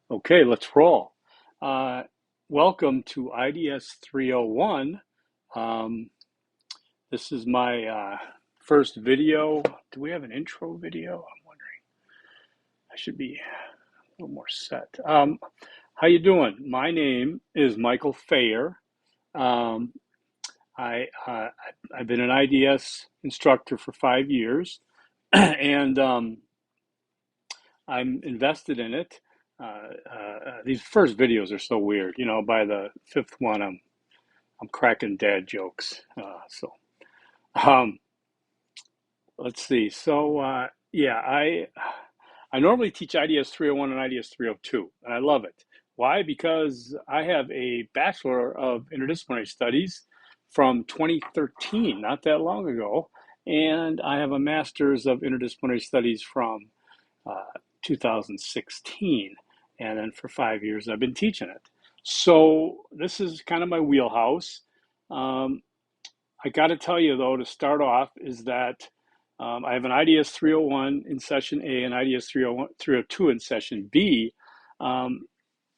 Okay, let's roll. Uh, Welcome to IDS 301. Um, this is my first video. Do we have an intro video? I'm wondering. I should be a little more set. How you doing? My name is Michael Fayer. Um, I've been an IDS instructor for 5 years, and I'm invested in it. These first videos are so weird. By the fifth one, I'm cracking dad jokes. Um, let's see. Yeah, I normally teach IDS 301 and IDS 302, and I love it. Why? Because I have a Bachelor of Interdisciplinary Studies from 2013, not that long ago, and I have a Master's of Interdisciplinary Studies from uh, 2016. And then for 5 years, I've been teaching it. So this is kind of my wheelhouse. Um, I got to tell you, though, to start off, is that I have an IDS 301 in session A and IDS 302 in session B. Um,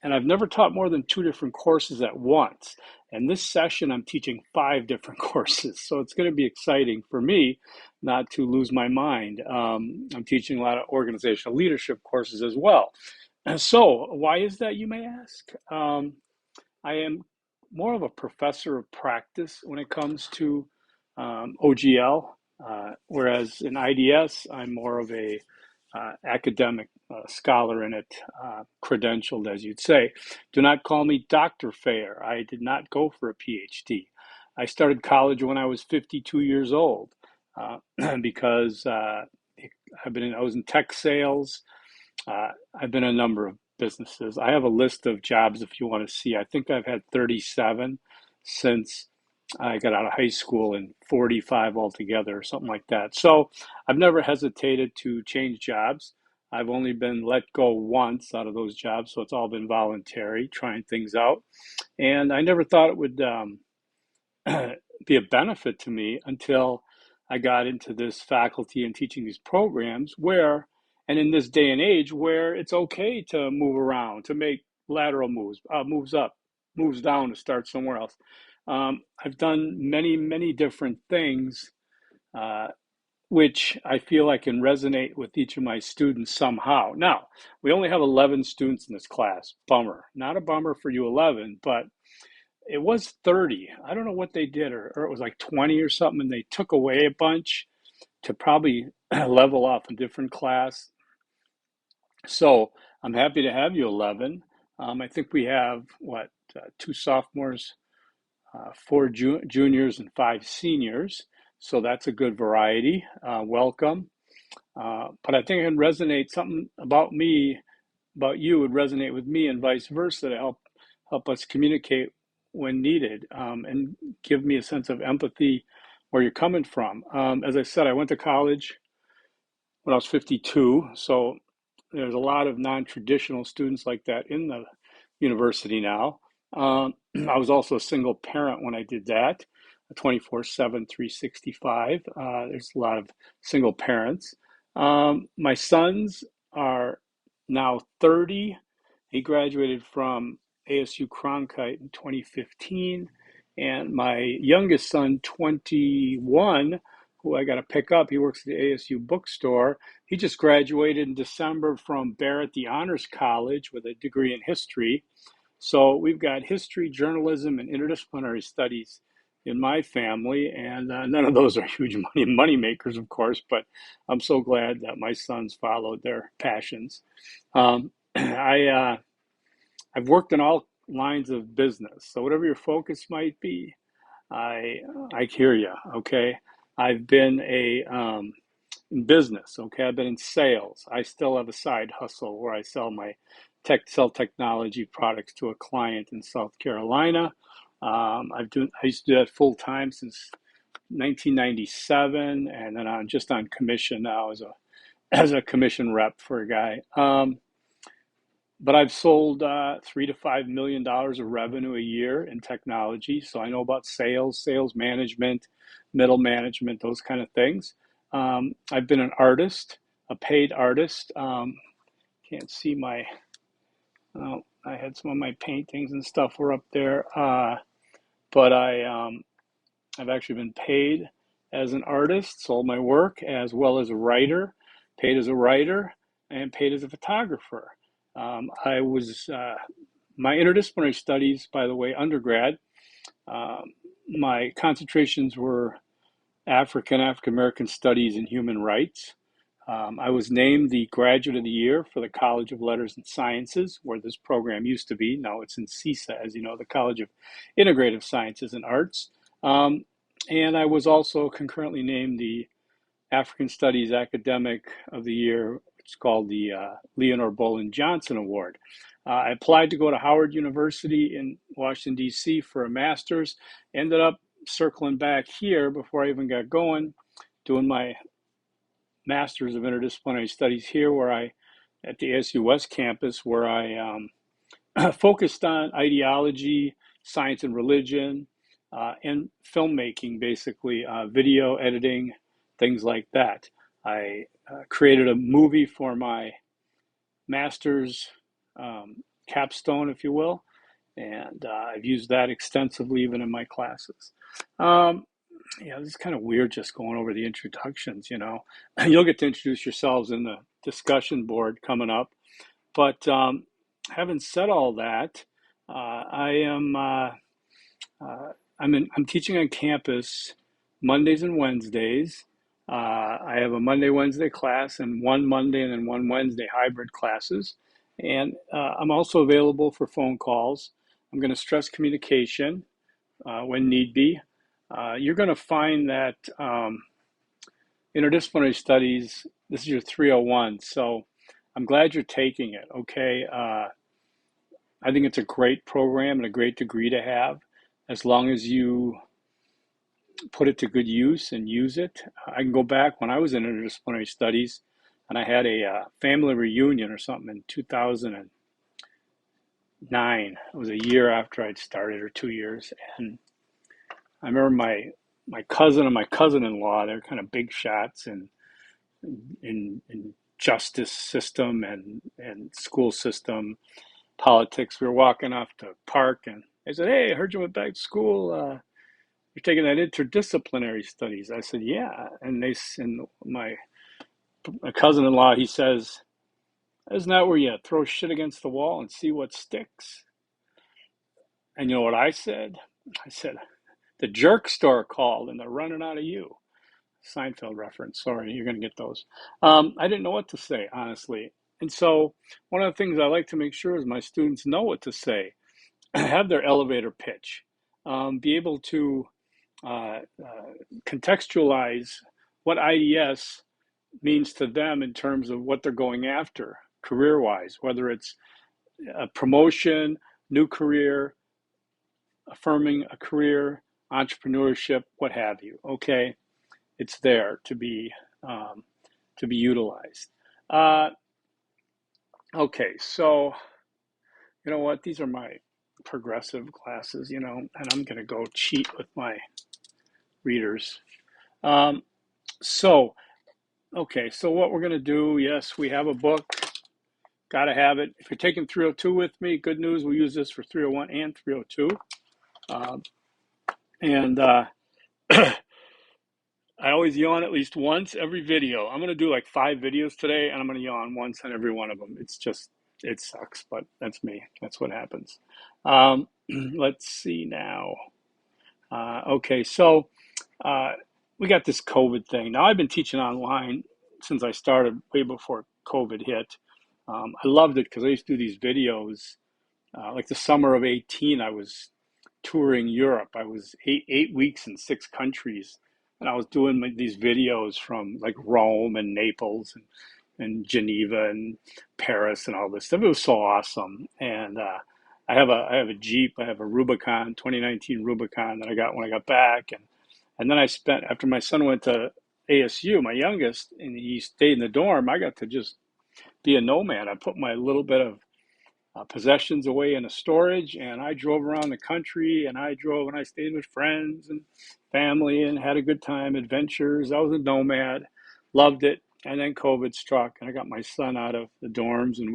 and I've never taught more than two different courses at once. And this session, I'm teaching five different courses. So it's going to be exciting for me not to lose my mind. I'm teaching a lot of organizational leadership courses as well. And so, why is that, you may ask? I am more of a professor of practice when it comes to OGL, whereas in IDS, I'm more of a academic scholar in it, credentialed, as you'd say. Do not call me Dr. Fair. I did not go for a PhD. I started college when I was 52 years old uh, because I was in tech sales. I've been in a number of businesses. I have a list of jobs if you want to see. I think I've had 37 since I got out of high school and 45 altogether or something like that. So I've never hesitated to change jobs. I've only been let go once out of those jobs, so it's all been voluntary, trying things out. And I never thought it would be a benefit to me until I got into this faculty and teaching these programs and in this day and age where it's okay to move around, to make lateral moves, moves up, moves down to start somewhere else. I've done many, many different things, uh, which I feel I can resonate with each of my students somehow. Now, we only have 11 students in this class. Bummer. Not a bummer for you 11, but it was 30. I don't know what they did, or it was like 20 or something, and they took away a bunch to probably level off a different class. So I'm happy to have you 11. I think we have, two sophomores, four juniors, and five seniors. So that's a good variety. Welcome. But I think it can resonate, something about me, about you would resonate with me, and vice versa, to help us communicate when needed, and give me a sense of empathy where you're coming from. As I said, I went to college when I was 52, so there's a lot of non-traditional students like that in the university now. I was also a single parent when I did that, 24/7, 365. There's a lot of single parents. My sons are now 30. He graduated from ASU Cronkite in 2015. And my youngest son, 21, who I got to pick up, he works at the ASU bookstore. He just graduated in December from Barrett, the Honors College, with a degree in history. So we've got history, journalism, and interdisciplinary studies in my family, and none of those are huge money makers, of course. But I'm so glad that my sons followed their passions. I've worked in all lines of business, so whatever your focus might be, I I hear you. Okay, I've been in business. Okay, I've been in sales. I still have a side hustle where I sell technology products to a client in South Carolina. I used to do that full time since 1997, and then I'm just on commission now as a commission rep for a guy. But I've sold $3 to $5 million of revenue a year in technology, so I know about sales, sales management, middle management, those kind of things. I've been an artist, a paid artist. Can't see my I had some of my paintings and stuff were up there, but I've actually been paid as an artist, sold my work as well as a writer, paid as a writer, and paid as a photographer. I was my interdisciplinary studies, by the way, undergrad. Um, my concentrations were African American Studies and Human Rights. I was named the Graduate of the Year for the College of Letters and Sciences, where this program used to be. Now it's in CISA, as you know, the College of Integrative Sciences and Arts. Um, and I was also concurrently named the African Studies Academic of the Year. It's called the Leonore Bolin Johnson Award. I applied to go to Howard University in Washington, D.C. for a master's. Ended up circling back here before I even got going, doing my master's of interdisciplinary studies here, where I, at the ASU West campus, where I focused on ideology, science and religion, and filmmaking, basically, video editing, things like that. I created a movie for my master's capstone, if you will, and I've used that extensively even in my classes. Um, yeah, this is kind of weird just going over the introductions, you know. You'll get to introduce yourselves in the discussion board coming up. But having said all that, I am I'm teaching on campus Mondays and Wednesdays. I have a Monday Wednesday class and one Monday and then one Wednesday hybrid classes, and I'm also available for phone calls. I'm going to stress communication when need be. You're going to find that interdisciplinary studies, this is your 301, so I'm glad you're taking it, okay? I think it's a great program and a great degree to have as long as you put it to good use and use it. I can go back when I was in interdisciplinary studies and I had a family reunion or something in 2009. It was a year after I'd started, or 2 years. And I remember my cousin and my cousin-in-law, they're kind of big shots in justice system and school system politics. We were walking off the park and they said, "Hey, I heard you went back to school. You're taking that interdisciplinary studies." I said, "Yeah." And my cousin-in-law, he says, "Isn't that where you throw shit against the wall and see what sticks?" And you know what I said? I said, "The jerk store called and they're running out of you." Seinfeld reference. Sorry, you're going to get those. I didn't know what to say, honestly. And so one of the things I like to make sure is my students know what to say, have their elevator pitch, be able to contextualize what IDS means to them in terms of what they're going after career wise, whether it's a promotion, new career, affirming a career, entrepreneurship, what have you. Okay, it's there um, to be utilized. Uh, okay, so you know what? These are my progressive classes, you know, and I'm going to go cheat with my readers. Um, so, okay, so what we're going to do, yes, we have a book. Got to have it. If you're taking 302 with me, good news, we'll use this for 301 and 302. Um, and I always yawn at least once every video. I'm going to do like 5 videos today, and I'm going to yawn once on every one of them. It's just, it sucks, but that's me. That's what happens. Let's see now. Okay, so uh, we got this COVID thing. Now, I've been teaching online since I started way before COVID hit. I loved it because I used to do these videos. Like the summer of 18, I was touring Europe. I was eight weeks in 6 countries, and I was doing these videos from like Rome and Naples and Geneva and Paris and all this stuff. It was so awesome. And I have a Jeep. I have a Rubicon, 2019 Rubicon that I got when I got back, and then I spent after my son went to ASU, my youngest, and he stayed in the dorm. I got to just be a nomad. I put my little bit of possessions away in a storage, and I drove around the country, and I drove and I stayed with friends and family and had a good time, adventures. I was a nomad, loved it. And then COVID struck, and I got my son out of the dorms, and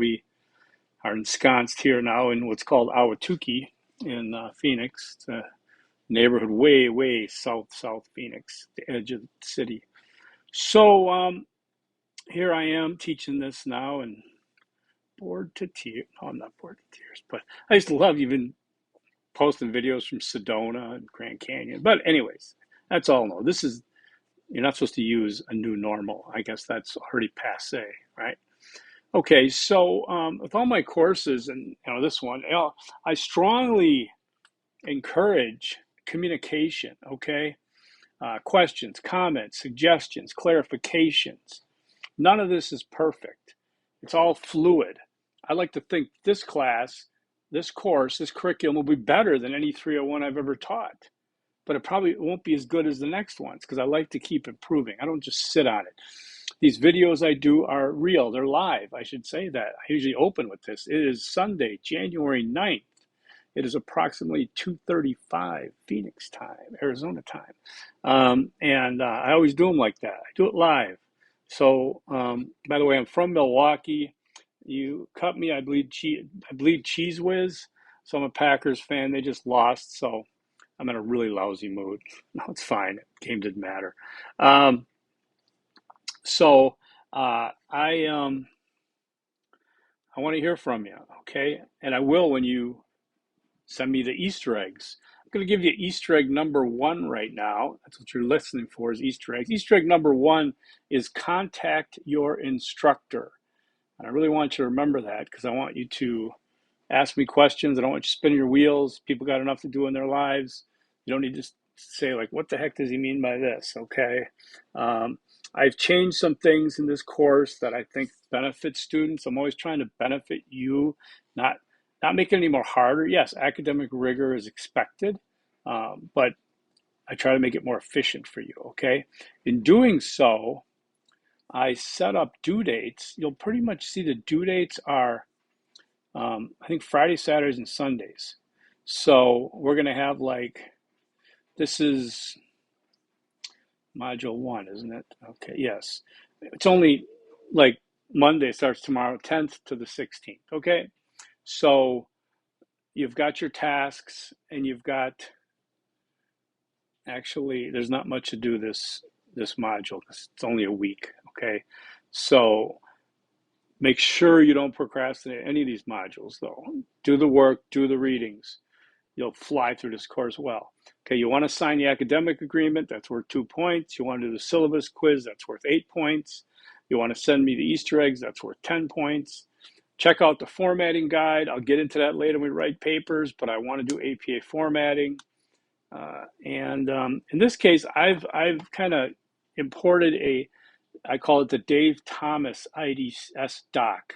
are ensconced here now in what's called Ahwatukee in Phoenix. It's a neighborhood way south Phoenix, the edge of the city. So here I am teaching this now, and bored to tears. No, I'm not bored to tears, but I used to love even posting videos from Sedona and Grand Canyon. But anyways, that's all. No, this is, you're not supposed to use a new normal. I guess that's already passe, right? Okay, so with all my courses and this one, I strongly encourage communication. Okay, questions, comments, suggestions, clarifications. None of this is perfect. It's all fluid. I like to think this class, this course, this curriculum will be better than any 301 I've ever taught. But it probably won't be as good as the next ones because I like to keep improving. I don't just sit on it. These videos I do are real. They're live. I should say that. I usually open with this. It is Sunday, January 9th. It is approximately 2:35 Phoenix time, Arizona time. And I always do them like that. I do it live. So, by the way, I'm from Milwaukee. You cut me, I bleed Cheese Whiz. So I'm a Packers fan. They just lost, so I'm in a really lousy mood. No, it's fine. Game didn't matter. Um, so I want to hear from you, okay? And I will when you send me the Easter eggs. I'm going to give you Easter egg number 1 right now. That's what you're listening for, is Easter eggs. Easter egg number 1 is contact your instructor. And I really want you to remember that because I want you to ask me questions. I don't want you spinning your wheels. People got enough to do in their lives. You don't need to say, like, what the heck does he mean by this? Okay. I've changed some things in this course that I think benefit students. I'm always trying to benefit you, not make it any more harder. Yes, academic rigor is expected, but I try to make it more efficient for you, okay? In doing so, I set up due dates. You'll pretty much see the due dates are, I think, Friday, Saturdays, and Sundays. So we're going to have this is module 1, isn't it? Okay, yes. It's only like Monday starts tomorrow, 10th to the 16th, okay? So you've got your tasks and you've got, actually, there's not much to do this module because it's only a week, okay? So make sure you don't procrastinate any of these modules though. Do the work, do the readings. You'll fly through this course well. Okay, you want to sign the academic agreement, that's worth 2 points. You want to do the syllabus quiz, that's worth 8 points. You want to send me the Easter eggs, that's worth 10 points. Check out the formatting guide. I'll get into that later when we write papers, but I want to do APA formatting. And in this case, I've kind of imported I call it the Dave Thomas IDS doc.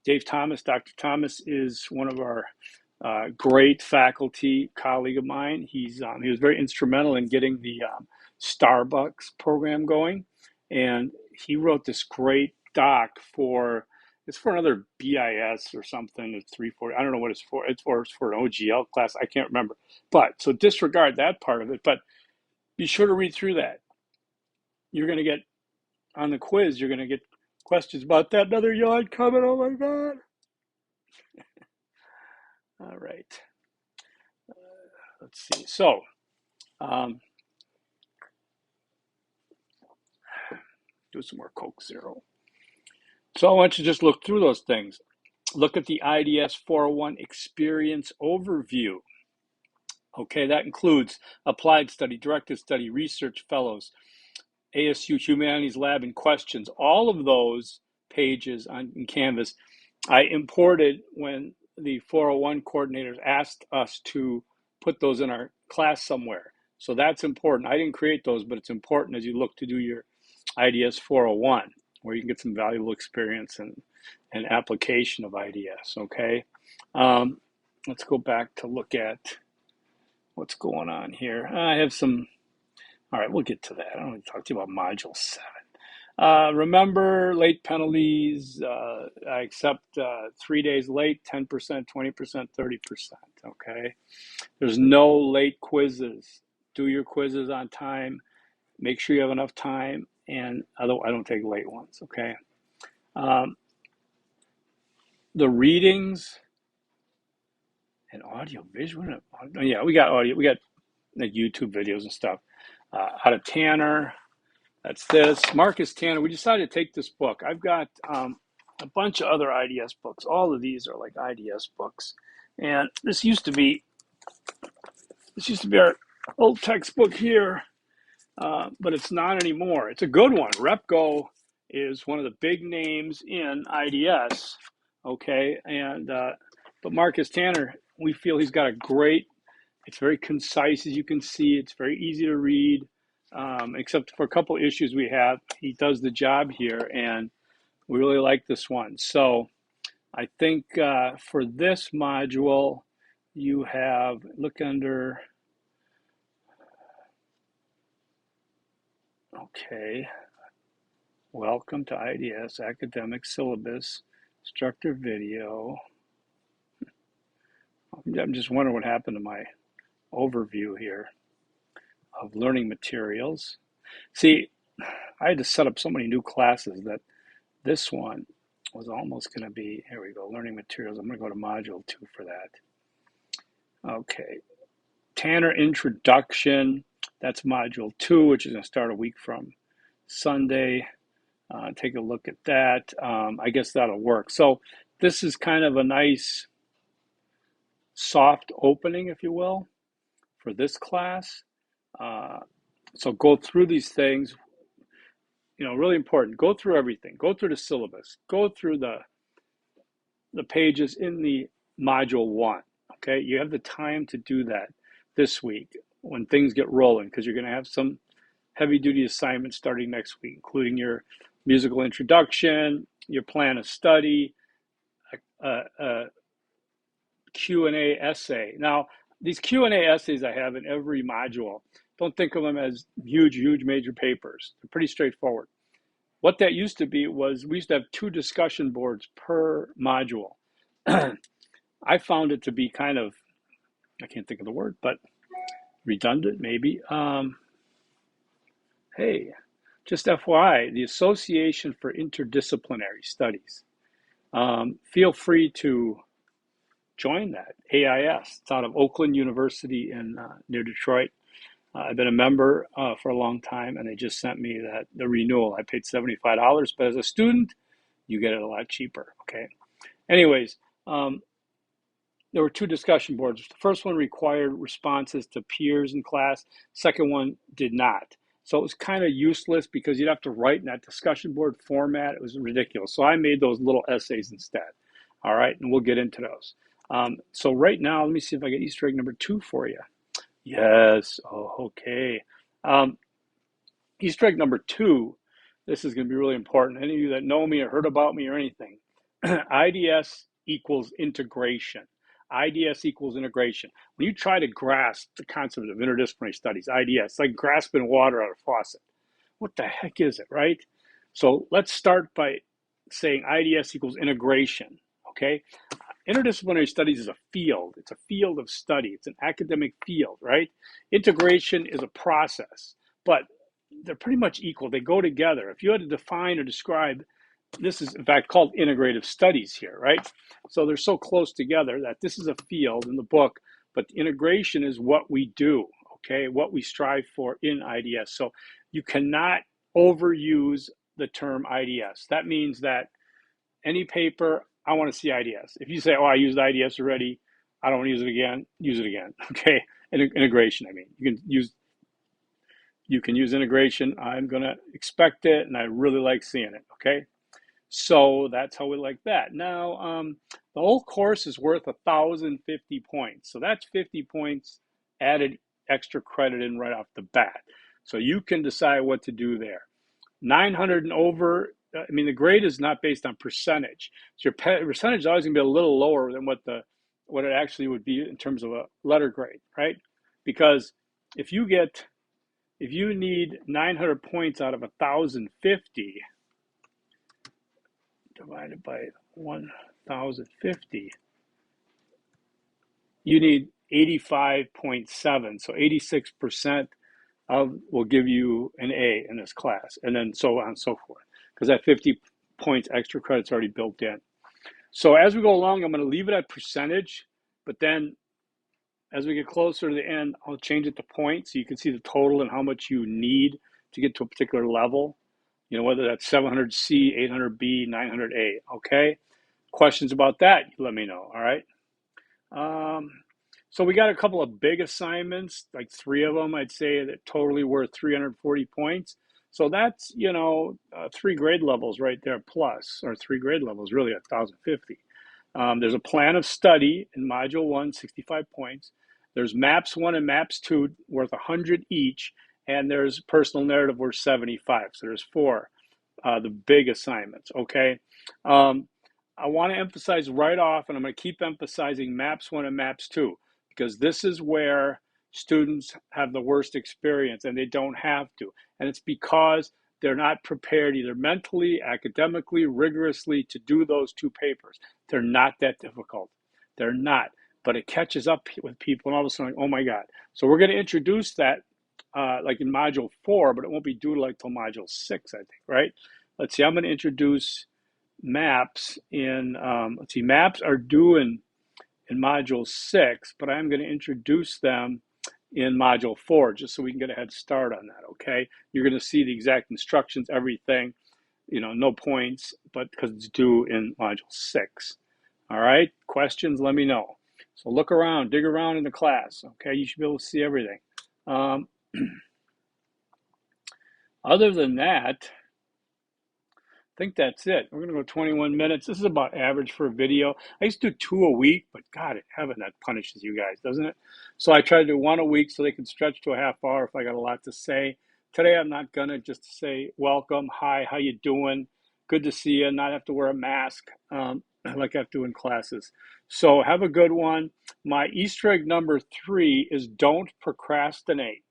Dave Thomas, Dr. Thomas, is one of our great faculty colleague of mine. He was very instrumental in getting the Starbucks program going, and he wrote this great doc it's for another BIS or something. It's 340. I don't know what it's for. It's for an OGL class. I can't remember. But so disregard that part of it. But be sure to read through that. You're going to get on the quiz. You're going to get questions about that. Another yawn coming. Oh my God. All right. Let's see. So, do some more Coke Zero. So I want you to just look through those things. Look at the IDS 401 experience overview. Okay, that includes applied study, directed study, research fellows, ASU Humanities Lab, and questions. All of those pages in Canvas, I imported when the 401 coordinators asked us to put those in our class somewhere. So that's important. I didn't create those, but it's important as you look to do your IDS 401, where you can get some valuable experience and application of IDS, okay? Let's go back to look at what's going on here. I have some, all right, we'll get to that. I don't want to talk to you about Module 7. Remember late penalties. I accept 3 days late, 10%, 20%, 30%, okay? There's no late quizzes. Do your quizzes on time. Make sure you have enough time, and although I don't take late ones, okay? the readings and audio visual. Yeah, we got audio. We got like YouTube videos and stuff. Out of Tanner. That's this. Marcus Tanner. We decided to take this book. I've got a bunch of other IDS books. All of these are like IDS books. And this used to be our old textbook here, but it's not anymore. It's a good one. RepGo is one of the big names in IDS. Okay, and but Marcus Tanner, we feel he's got a great. It's very concise, as you can see. It's very easy to read, except for a couple issues we have. He does the job here, and we really like this one. So I think for this module, you have, look under, okay, welcome to IDS Academic Syllabus, Instructor Video. I'm just wondering what happened to my overview here of learning materials. See, I had to set up so many new classes that this one was almost going to be, here we go, learning materials. I'm going to go to module 2 for that. Okay, Tanner Introduction, that's module 2, which is going to start a week from Sunday. Take a look at that. I guess that'll work. So this is kind of a nice soft opening, if you will, for this class. So go through these things, really important. Go through everything. Go through the syllabus. Go through the pages in the module 1. Okay, you have the time to do that this week when things get rolling, because you're going to have some heavy duty assignments starting next week, including your musical introduction, your plan of study, a Q&A essay. Now, these Q&A essays I have in every module, don't think of them as huge major papers. They're pretty straightforward. What that used to be was we used to have 2 discussion boards per module. I found it to be kind of, I can't think of the word, but redundant maybe. Hey, just FYI, the Association for Interdisciplinary Studies. Feel free to join that, AIS. It's out of Oakland University in near Detroit. I've been a member for a long time, and they just sent me the renewal. I paid $75, but as a student, you get it a lot cheaper, okay? Anyways, there were 2 discussion boards. The first one required responses to peers in class. Second one did not. So it was kind of useless because you'd have to write in that discussion board format. It was ridiculous. So I made those little essays instead. All right, and we'll get into those. So right now, let me see if I get Easter egg number 2 for you. Yes, oh, okay. Easter egg number 2, this is going to be really important. Any of you that know me or heard about me or anything, IDS equals integration. IDS equals integration. When you try to grasp the concept of interdisciplinary studies, IDS, it's like grasping water out of a faucet. What the heck is it, right? So let's start by saying IDS equals integration, okay? Interdisciplinary studies is a field. It's a field of study. It's an academic field, right? Integration is a process, but they're pretty much equal. They go together. If you had to define or describe, this is in fact called integrative studies here, right? So they're so close together that this is a field in the book, but integration is what we do, okay? What we strive for in IDS. So you cannot overuse the term IDS. That means that any paper, I want to see IDS. If you say, oh, I used IDS already, I don't want to use it again, okay? Integration, I mean, you can use integration. I'm going to expect it, and I really like seeing it, okay? So that's how we like that. Now, the whole course is worth 1,050 points. So that's 50 points added extra credit in right off the bat. So you can decide what to do there. 900 and over, I mean, the grade is not based on percentage. So your percentage is always going to be a little lower than what it actually would be in terms of a letter grade, right? Because if you need 900 points out of 1,050, divided by 1,050, you need 85.7. So 86% will give you an A in this class, and then so on and so forth, because that 50 points extra credit's already built in. So as we go along, I'm going to leave it at percentage, but then as we get closer to the end, I'll change it to points so you can see the total and how much you need to get to a particular level. You know, whether that's 700C, 800B, 900A. Okay. Questions about that? You let me know. All right. Um, so we got a couple of big assignments, like 3 of them, I'd say, that totally worth 340 points. So that's, 3 grade levels right there plus, or 3 grade levels, really 1,050. There's a plan of study in Module 1, 65 points. There's Maps 1 and Maps 2 worth 100 each, and there's personal narrative worth 75. So there's 4, the big assignments, okay? Um, I want to emphasize right off, and I'm going to keep emphasizing Maps 1 and Maps 2, because this is where students have the worst experience, and they don't have to. And it's because they're not prepared either mentally, academically, rigorously to do those 2 papers. They're not that difficult. They're not. But it catches up with people, and all of a sudden, like, oh my God. So we're going to introduce that like in Module 4, but it won't be due like till Module 6, I think, right? Let's see, I'm going to introduce maps in, let's see, maps are due in Module 6, but I'm going to introduce them in Module 4 just so we can get a head start on that, okay? You're going to see the exact instructions, everything, no points, but because it's due in Module 6. All right, questions, let me know. So look around, dig around in the class, okay? You should be able to see everything. Other than that, I think that's it. We're going to go 21 minutes. This is about average for a video. I used to do 2 a week, but God in heaven, that punishes you guys, doesn't it? So I try to do 1 a week so they can stretch to a half hour if I got a lot to say. Today, I'm not going to just say welcome, hi, how you doing? Good to see you, not have to wear a mask like I have to in classes. So have a good one. My Easter egg number 3 is don't procrastinate.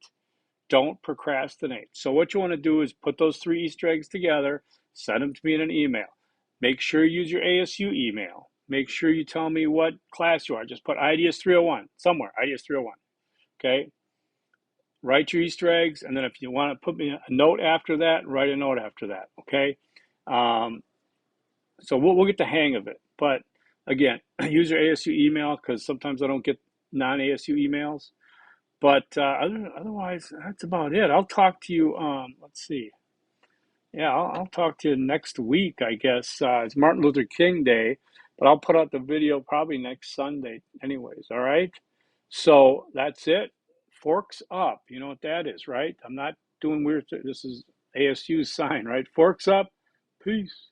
Don't procrastinate. So what you want to do is put those 3 Easter eggs together, send them to me in an email. Make sure you use your ASU email. Make sure you tell me what class you are. Just put IDS 301 somewhere, IDS 301. Okay? Write your Easter eggs, and then if you want to put me a note after that, write a note after that. Okay? So we'll get the hang of it. But again, use your ASU email because sometimes I don't get non-ASU emails. But otherwise, that's about it. I'll talk to you. Let's see. Yeah, I'll talk to you next week, I guess. It's Martin Luther King Day, but I'll put out the video probably next Sunday, anyways. All right. So that's it. Forks up. You know what that is, right? I'm not doing weird. This is ASU's sign, right? Forks up. Peace.